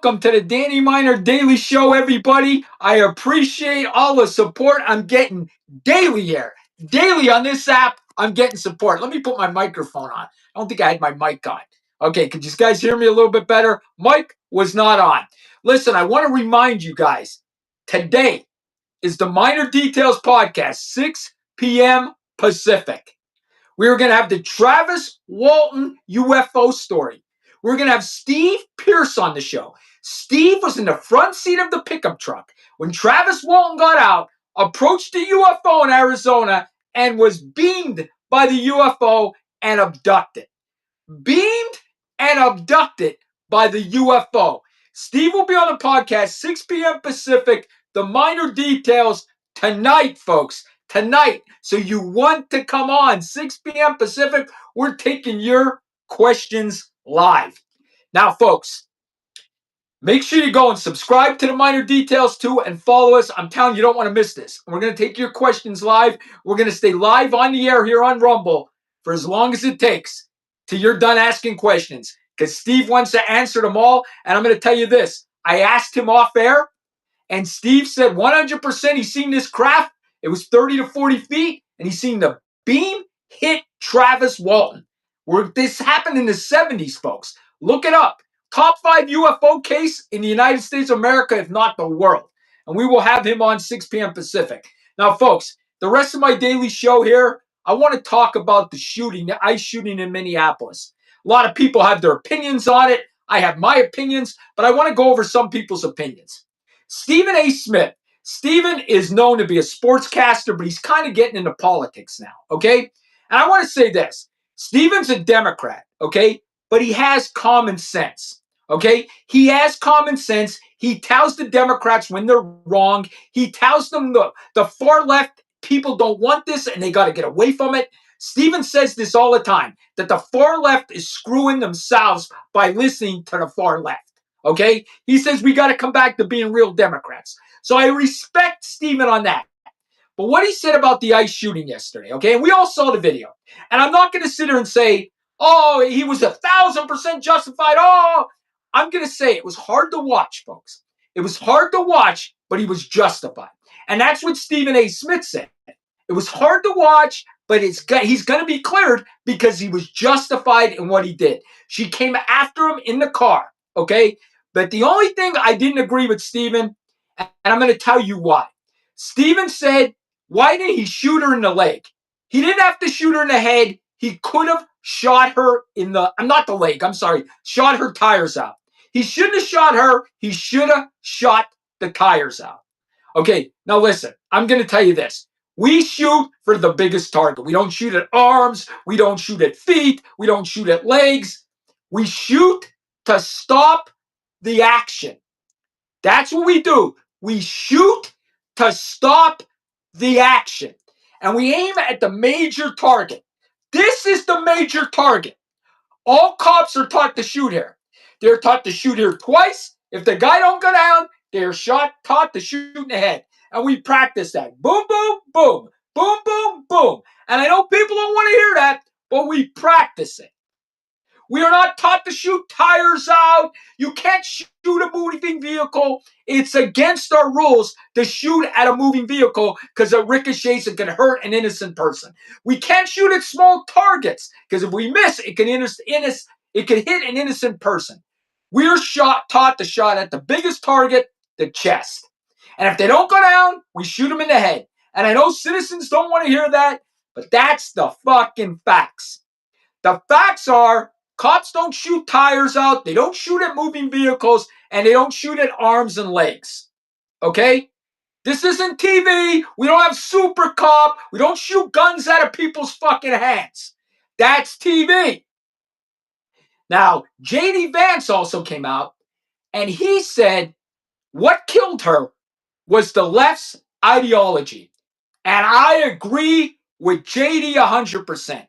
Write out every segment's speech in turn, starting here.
Welcome to the Danny Miner Daily Show, everybody. I appreciate all the support I'm getting daily here. Daily on this app, I'm getting support. Let me put my microphone on. I don't think I had my mic on. Okay, could you guys hear me a little bit better? Mic was not on. Listen, I want to remind you guys, today is the Minor Details Podcast, 6 p.m. Pacific. We're going to have the Travis Walton UFO story. We're going to have Steve Pierce on the show. Steve was in the front seat of the pickup truck when Travis Walton got out, approached the UFO in Arizona, and was beamed by the UFO and abducted. Beamed and abducted by the UFO. Steve will be on the podcast 6 p.m. Pacific. The Minor Details tonight, folks. Tonight. So you want to come on 6 p.m. Pacific. We're taking your questions live. Now, folks, make sure you go and subscribe to the Minor Details too and follow us. I'm telling you, don't want to miss this. We're going to take your questions live. We're going to stay live on the air here on Rumble for as long as it takes till you're done asking questions, because Steve wants to answer them all. And I'm going to tell you this. I asked him off air, and Steve said 100% he's seen this craft. It was 30 to 40 feet, and he's seen the beam hit Travis Walton. This happened in the 70s, folks. Look it up. Top 5 UFO case in the United States of America, if not the world. And we will have him on 6 p.m. Pacific. Now, folks, the rest of my daily show here, I want to talk about the shooting, the ICE shooting in Minneapolis. A lot of people have their opinions on it. I have my opinions, but I want to go over some people's opinions. Stephen A. Smith. Stephen is known to be a sportscaster, but he's kind of getting into politics now, okay? And I want to say this. Stephen's a Democrat, okay? But he has common sense, okay? He has common sense. He tells the Democrats when they're wrong. He tells them the far left people don't want this and they got to get away from it. Stephen says this all the time, that the far left is screwing themselves by listening to the far left. Okay? He says we got to come back to being real Democrats. So I respect Stephen on that. But what he said about the ICE shooting yesterday, okay? And we all saw the video. And I'm not going to sit here and say, oh, he was 1,000% justified. Oh, I'm going to say it was hard to watch, folks. It was hard to watch, but he was justified. And that's what Stephen A. Smith said. It was hard to watch, but he's going to be cleared because he was justified in what he did. She came after him in the car, okay? But the only thing I didn't agree with Stephen, and I'm going to tell you why. Stephen said, why didn't he shoot her in the leg? He didn't have to shoot her in the head. He could have shot her in not the leg, I'm sorry, shot her tires out. He shouldn't have shot her. He should have shot the tires out. Okay, now listen, I'm going to tell you this. We shoot for the biggest target. We don't shoot at arms. We don't shoot at feet. We don't shoot at legs. We shoot to stop the action. That's what we do. We shoot to stop the action. And we aim at the major target. This is the major target. All cops are taught to shoot here. They're taught to shoot here twice. If the guy don't go down, they're taught to shoot in the head. And we practice that. Boom, boom, boom. Boom, boom, boom. And I know people don't want to hear that, but we practice it. We are not taught to shoot tires out. You can't shoot a moving vehicle. It's against our rules to shoot at a moving vehicle because it ricochets and can hurt an innocent person. We can't shoot at small targets because if we miss, it can hit an innocent person. We're taught to shot at the biggest target, the chest. And if they don't go down, we shoot them in the head. And I know citizens don't want to hear that, but that's the fucking facts. The facts are cops don't shoot tires out, they don't shoot at moving vehicles, and they don't shoot at arms and legs. Okay? This isn't TV. We don't have Super Cop. We don't shoot guns out of people's fucking hands. That's TV. Now, J.D. Vance also came out, and he said what killed her was the left's ideology. And I agree with J.D. 100%.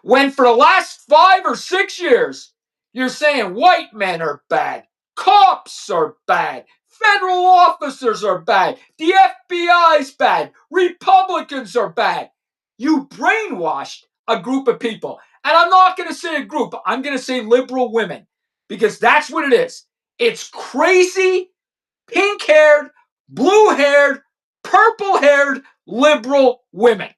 When for the last 5 or 6 years, you're saying white men are bad, cops are bad, federal officers are bad, the FBI's bad, Republicans are bad. You brainwashed a group of people. And I'm not going to say a group, I'm going to say liberal women, because that's what it is. It's crazy, pink-haired, blue-haired, purple-haired liberal women.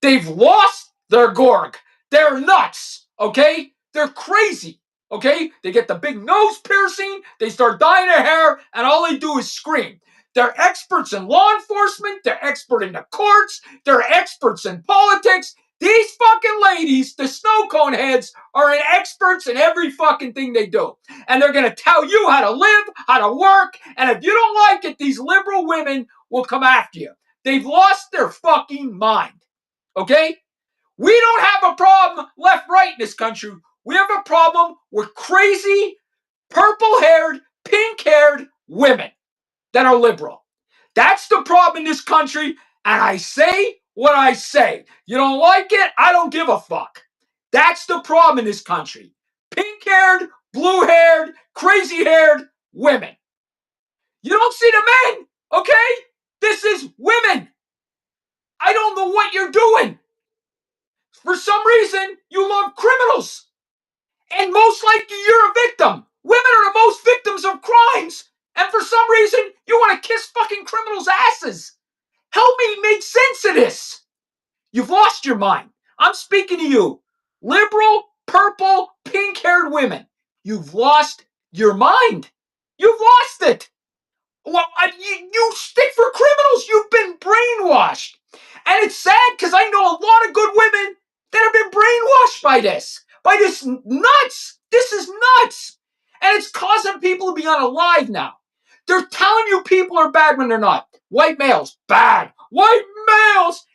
They've lost their gorg. They're nuts, okay? They're crazy, okay? They get the big nose piercing, they start dyeing their hair, and all they do is scream. They're experts in law enforcement, they're expert in the courts, they're experts in politics. These fucking ladies, the snow cone heads, are experts in every fucking thing they do. And they're gonna tell you how to live, how to work, and if you don't like it, these liberal women will come after you. They've lost their fucking mind. Okay? We don't have a problem left, right in this country. We have a problem with crazy, purple-haired, pink-haired women that are liberal. That's the problem in this country, and I say what I say. You don't like it? I don't give a fuck. That's the problem in this country. Pink-haired, blue-haired, crazy-haired women. You don't see the men, okay? This is women. I don't know what you're doing. For some reason, you love criminals. And most likely you're a victim. Women are the most victims of crimes. And for some reason, you want to kiss fucking criminals' asses. Help me make sense of this. You've lost your mind. I'm speaking to you. Liberal, purple, pink-haired women. You've lost your mind. You've lost it. Well, you stick for criminals. You've been brainwashed. And it's sad because I know a lot of good women that have been brainwashed by this nuts. This is nuts. And it's causing people to be unalive now. They're telling you people are bad when they're not. White males, bad. White males.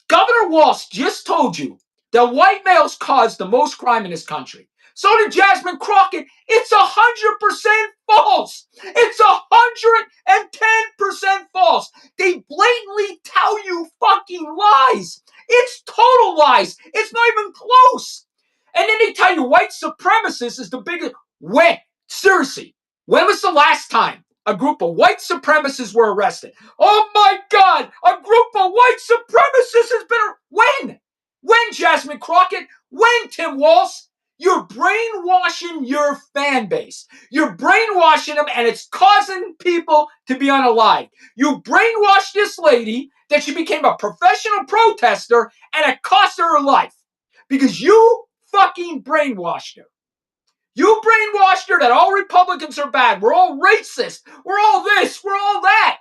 Governor Walz just told you that white males cause the most crime in this country. So did Jasmine Crockett. It's 100% false. It's 110% false. They blatantly tell you fucking lies. It's total lies. It's not even close. And then they tell you white supremacists is the biggest. When? Seriously. When was the last time a group of white supremacists were arrested? Oh my God. A group of white supremacists has been. When? When, Jasmine Crockett? When, Tim Walz? You're brainwashing your fan base. You're brainwashing them, and it's causing people to be unalive. You brainwashed this lady that she became a professional protester, and it cost her her life. Because you fucking brainwashed her. You brainwashed her that all Republicans are bad. We're all racist. We're all this. We're all that.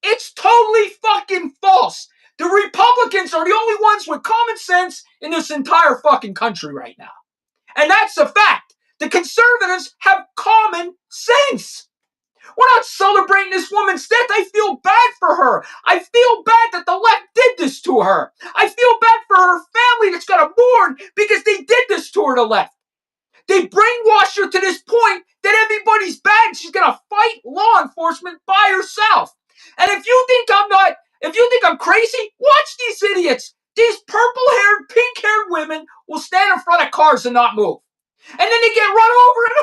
It's totally fucking false. The Republicans are the only ones with common sense in this entire fucking country right now. And that's a fact. The conservatives have common sense. We're not celebrating this woman's death. I feel bad for her. I feel bad that the left did this to her. I feel bad for her family that's got to mourn because they did this to her, the left. They brainwashed her to this point that everybody's bad and she's going to fight law enforcement by herself. And if you think I'm crazy, watch these idiots. These purple-haired, pink-haired women will stand in front of cars and not move. And then they get run over and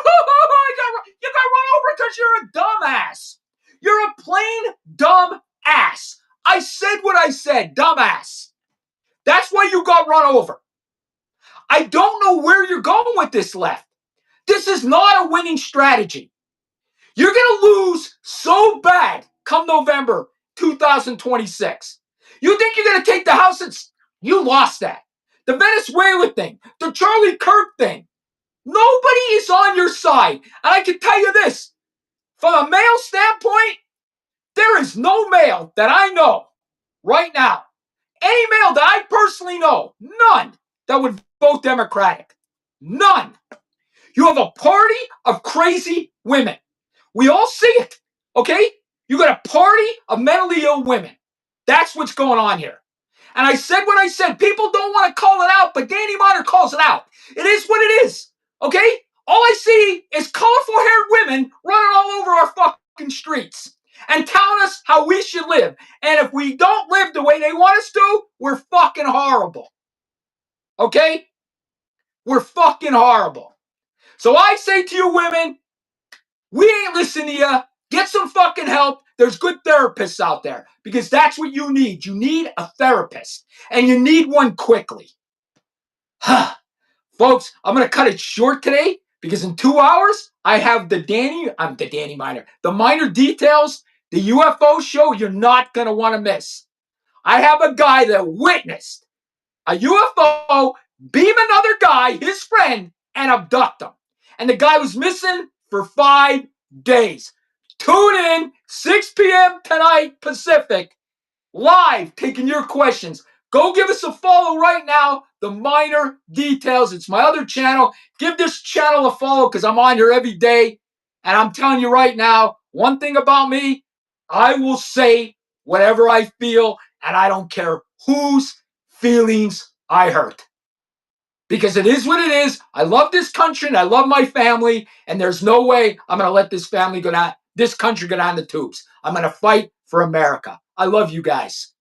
you got run over because you're a dumbass. You're a plain dumb ass. I said what I said, dumbass. That's why you got run over. I don't know where you're going with this left. This is not a winning strategy. You're going to lose so bad come November 2026. You think you're going to take the House? You lost that. The Venezuela thing, the Charlie Kirk thing. Nobody is on your side. And I can tell you this, from a male standpoint, there is no male that I know right now, any male that I personally know, none, that would vote Democratic. None. You have a party of crazy women. We all see it, okay? You got a party of mentally ill women. That's what's going on here. And I said what I said. People don't want to call it out, but Danny Meyer calls it out. It is what it is, okay? All I see is colorful-haired women running all over our fucking streets and telling us how we should live. And if we don't live the way they want us to, we're fucking horrible, okay? We're fucking horrible. So I say to you women, we ain't listening to you. Get some fucking help. There's good therapists out there because that's what you need. You need a therapist and you need one quickly. Folks, I'm going to cut it short today Because in 2 hours, I have the Danny Miner, the Miner Details, the UFO show you're not going to want to miss. I have a guy that witnessed a UFO beam another guy, his friend, and abduct him. And the guy was missing for 5 days. Tune in, 6 p.m. tonight Pacific, live, taking your questions. Go give us a follow right now, The Miner Details. It's my other channel. Give this channel a follow because I'm on here every day. And I'm telling you right now, one thing about me, I will say whatever I feel, and I don't care whose feelings I hurt. Because it is what it is. I love this country and I love my family, and there's no way I'm going to let this country go down the tubes. I'm going to fight for America. I love you guys.